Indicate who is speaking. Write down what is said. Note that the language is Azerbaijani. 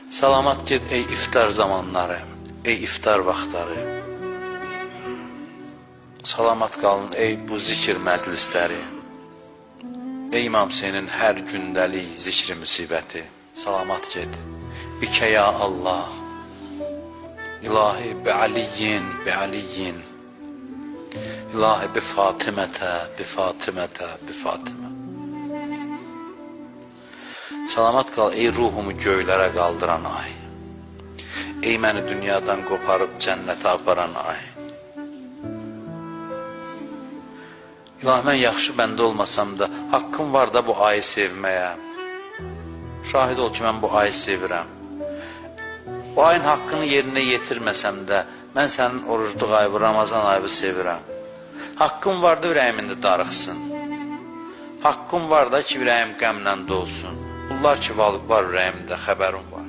Speaker 1: Salamat get ey iftar zamanları, ey iftar vaxtları. Salamat qalın ey bu zikir məclisləri. Ey İmam Hüseynin hər gündəlik zikri müsibəti. Salamat get. Bikə ya Allah. İlahi bi Aliyin, bi Aliyin. İlahi bi Fatimətə, bi Fatimətə, bi Fatimə. Salamat qal ey ruhumu göylərə qaldıran ay. Ey məni dünyadan qoparıb cənnətə aparan ay. İlahi mən yaxşı bəndə olmasam da haqqım var da bu ayı sevməyə. Şahid ol ki mən bu ayı sevirəm. Bu ayın haqqını yerinə yetirməsəm də mən sənin orucluq ayı, Ramazan ayı sevirəm. Haqqım var da ürəyimində darıxsın. Haqqım var da ki ürəyim qəmlə dolsun. Bunlar ki var ürəyimdə xəbərim var.